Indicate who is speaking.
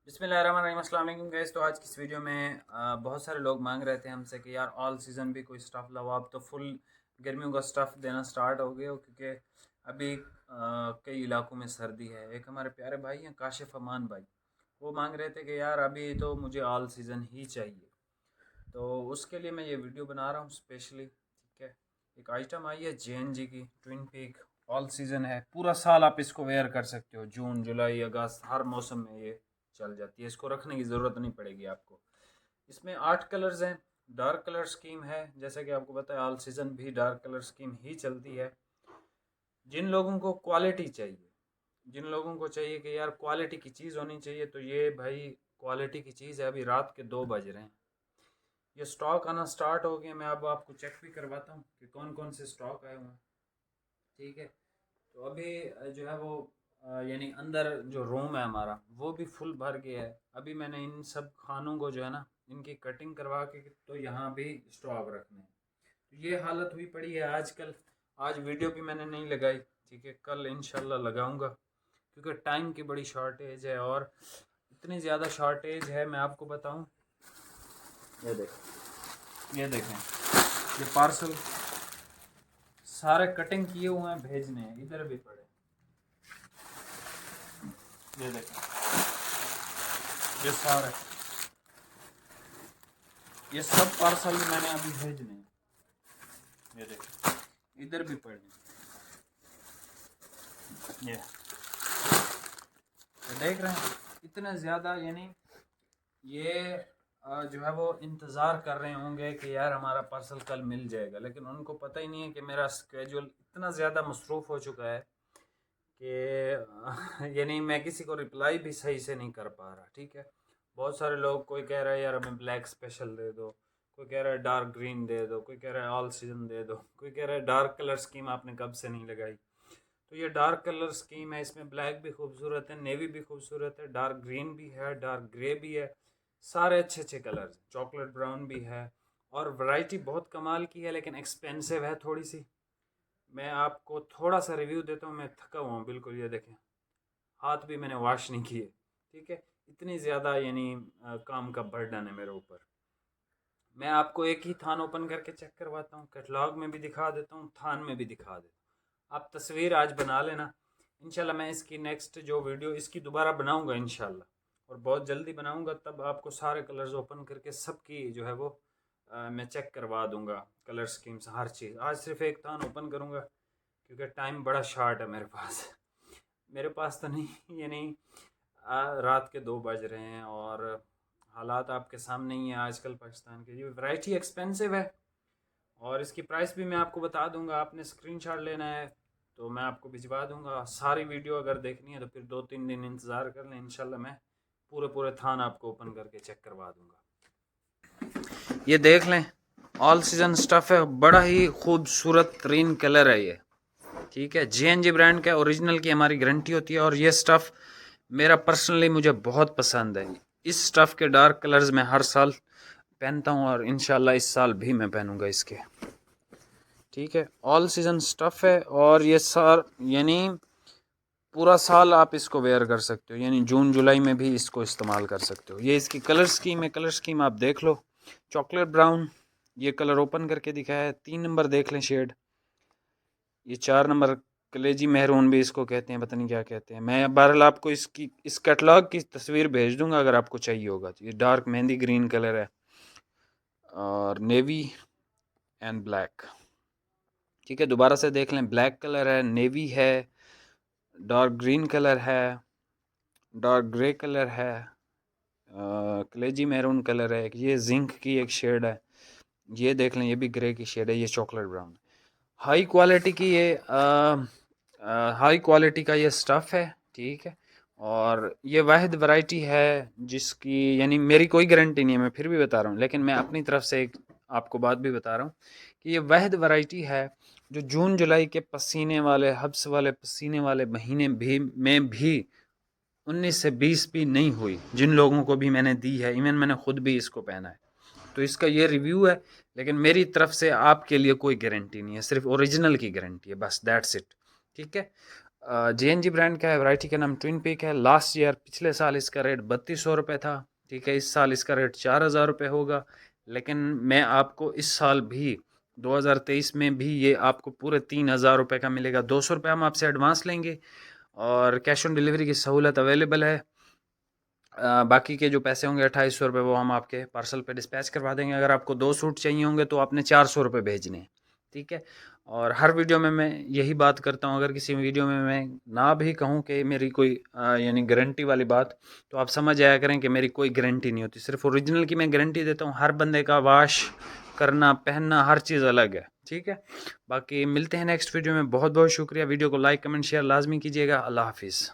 Speaker 1: बिस्मिल्लाहिर्रहमानिर्रहीम, अस्सलाम वालेकुम गाइस। तो आज की इस वीडियो में बहुत सारे लोग मांग रहे थे हमसे कि यार ऑल सीज़न भी कोई स्टफ़ लाओ। आप तो फुल गर्मियों का स्टफ़ देना स्टार्ट हो गए हो, क्योंकि अभी कई इलाकों में सर्दी है। एक हमारे प्यारे भाई हैं काशिफ अमान भाई, वो मांग रहे थे कि यार अभी तो मुझे ऑल सीज़न ही चाहिए। तो उसके लिए मैं ये वीडियो बना रहा हूँ स्पेशली। ठीक है, एक आइटम आई है JNG की ट्विन पीक, ऑल सीज़न है, पूरा साल आप इसको वेयर कर सकते हो। जून जुलाई अगस्त हर मौसम में ये चल जाती है, इसको रखने की ज़रूरत नहीं पड़ेगी आपको। इसमें 8 कलर्स हैं, डार्क कलर स्कीम है। जैसे कि आपको पता है ऑल सीज़न भी डार्क कलर स्कीम ही चलती है। जिन लोगों को क्वालिटी चाहिए, जिन लोगों को चाहिए कि यार क्वालिटी की चीज़ होनी चाहिए, तो ये भाई क्वालिटी की चीज़ है। अभी रात के 2 बज रहे हैं, ये स्टॉक आना स्टार्ट हो गया। मैं अब आपको चेक भी करवाता हूँ कि कौन कौन से स्टॉक आए हुए हैं। ठीक है, तो अभी जो है वो यानी अंदर जो रूम है हमारा वो भी फुल भर गया है। अभी मैंने इन सब खानों को जो है ना, इनकी कटिंग करवा के तो यहाँ भी स्टॉक रखने हैं। तो ये हालत हुई पड़ी है आजकल। आज वीडियो भी मैंने नहीं लगाई, ठीक है, कल इंशाल्लाह लगाऊंगा, क्योंकि टाइम की बड़ी शॉर्टेज है। और इतनी ज़्यादा शॉर्टेज है, मैं आपको बताऊं, ये देखें, ये देखें, ये पार्सल सारे कटिंग किए हुए हैं, भेजने हैं, इधर भी पड़े, ये देखें, ये सारे, ये सब पार्सल मैंने अभी भेजने हैं। ये देखो, इधर भी पड़े, ये तो देख रहे हैं इतने ज़्यादा। यानी ये जो है वो इंतज़ार कर रहे होंगे कि यार हमारा पार्सल कल मिल जाएगा, लेकिन उनको पता ही नहीं है कि मेरा स्केड्यूल इतना ज़्यादा मसरूफ़ हो चुका है कि यानी मैं किसी को रिप्लाई भी सही से नहीं कर पा रहा। ठीक है, बहुत सारे लोग, कोई कह रहा है यार हमें ब्लैक स्पेशल दे दो, कोई कह रहा है डार्क ग्रीन दे दो, कोई कह रहा है ऑल सीजन दे दो, कोई कह रहा है डार्क कलर स्कीम आपने कब से नहीं लगाई। तो ये डार्क कलर स्कीम है, इसमें ब्लैक भी खूबसूरत है, नेवी भी खूबसूरत है, डार्क ग्रीन भी है, डार्क ग्रे भी है, सारे अच्छे अच्छे कलर, चॉकलेट ब्राउन भी है। और वैरायटी बहुत कमाल की है, लेकिन एक्सपेंसिव है थोड़ी सी। मैं आपको थोड़ा सा रिव्यू देता हूँ, मैं थका हुआ हूँ बिल्कुल, ये देखें, हाथ भी मैंने वॉश नहीं किए। ठीक है, इतनी ज़्यादा यानी काम का बर्डन है मेरे ऊपर। मैं आपको एक ही थान ओपन करके चेक करवाता हूँ, कैटलॉग में भी दिखा देता हूँ, थान में भी दिखा देता हूँ। आप तस्वीर आज बना लेना, इंशाल्लाह मैं इसकी नेक्स्ट जो वीडियो इसकी दोबारा बनाऊँगा इंशाल्लाह, और बहुत जल्दी बनाऊँगा। तब आपको सारे कलर्स ओपन करके सबकी जो है वो मैं चेक करवा दूँगा, कलर स्कीम्स हर चीज़। आज सिर्फ एक थान ओपन करूँगा, क्योंकि टाइम बड़ा शार्ट है मेरे पास। मेरे पास तो नहीं, ये नहीं, रात के 2 बज रहे हैं और हालात आपके सामने ही है आजकल पाकिस्तान के। ये वैरायटी एक्सपेंसिव है, और इसकी प्राइस भी मैं आपको बता दूंगा। आपने स्क्रीनशॉट लेना है तो मैं आपको भिजवा दूंगा। सारी वीडियो अगर देखनी है तो फिर 2-3 दिन इंतज़ार कर लें, इंशाल्लाह मैं पूरे पूरे थान आपको ओपन करके चेक करवा दूंगा। ये देख लें, ऑल सीजन स्टफ़ है, बड़ा ही खूबसूरत तरीन कलर है ये। ठीक है, JNG ब्रांड का ओरिजिनल की हमारी गारंटी होती है, और ये स्टफ़ मेरा पर्सनली मुझे बहुत पसंद है। इस स्टफ़ के डार्क कलर्स मैं हर साल पहनता हूँ, और इंशाल्लाह इस साल भी मैं पहनूंगा इसके। ठीक है, ऑल सीजन स्टफ़ है, और ये साल यानी पूरा साल आप इसको वेयर कर सकते हो, यानी जून जुलाई में भी इसको इस्तेमाल कर सकते हो। ये इसकी कलर स्कीम है, कलर स्कीम आप देख लो। चॉकलेट ब्राउन, ये कलर ओपन करके दिखाया है। 3 नंबर देख लें शेड, ये 4 नंबर कलेजी मेहरून भी इसको कहते हैं, पता नहीं क्या कहते हैं। मैं बहरहाल आपको इसकी इस कैटलॉग की तस्वीर भेज दूंगा अगर आपको चाहिए होगा। तो ये डार्क मेहंदी ग्रीन कलर है, और नेवी एंड ब्लैक। ठीक है, दोबारा से देख लें, ब्लैक कलर है, नेवी है, डार्क ग्रीन कलर है, डार्क ग्रे कलर है, कलेजी मैरून कलर है, ये जिंक की एक शेड है, ये देख लें, ये भी ग्रे की शेड है, ये चॉकलेट ब्राउन। हाई क्वालिटी की ये हाई क्वालिटी का ये स्टफ़ है। ठीक है, और ये वाहिद वैरायटी है जिसकी यानी मेरी कोई गारंटी नहीं है, मैं फिर भी बता रहा हूँ, लेकिन मैं अपनी तरफ से एक आपको बात भी बता रहा हूँ कि ये वाहिद वैरायटी है जो जून जुलाई के पसीने वाले, हब्स वाले पसीने वाले महीने भी में भी 19 से 20 भी नहीं हुई। जिन लोगों को भी मैंने दी है, इवन मैंने खुद भी इसको पहना है, तो इसका ये रिव्यू है। लेकिन मेरी तरफ से आपके लिए कोई गारंटी नहीं है, सिर्फ ओरिजिनल की गारंटी है, बस दैट्स इट। ठीक है, JNG ब्रांड का है, वैरायटी का नाम ट्विन पीक है। लास्ट ईयर पिछले साल इसका रेट 3200 रुपये था, ठीक है। इस साल इसका रेट 4000 रुपये होगा, लेकिन मैं आपको इस साल भी 2023 में भी ये आपको पूरे 3000 रुपये का मिलेगा। 200 रुपये हम आपसे एडवांस लेंगे और कैश ऑन डिलीवरी की सहूलत अवेलेबल है। बाकी के जो पैसे होंगे 2800 रुपये वो हम आपके पार्सल पे डिस्पैच करवा देंगे। अगर आपको 2 सूट चाहिए होंगे तो आपने 400 रुपये भेजने हैं, ठीक है। और हर वीडियो में मैं यही बात करता हूँ, अगर किसी वीडियो में मैं ना भी कहूँ कि मेरी कोई यानी गारंटी वाली बात, तो आप समझ आया करें कि मेरी कोई गारंटी नहीं होती। सिर्फ ओरिजिनल की मैं गारंटी देता हूँ। हर बंदे का वाश करना, पहनना, हर चीज़ अलग है, ठीक है। बाकी मिलते हैं नेक्स्ट वीडियो में। बहुत बहुत शुक्रिया। वीडियो को लाइक कमेंट शेयर लाजमी कीजिएगा। अल्लाह हाफिज़।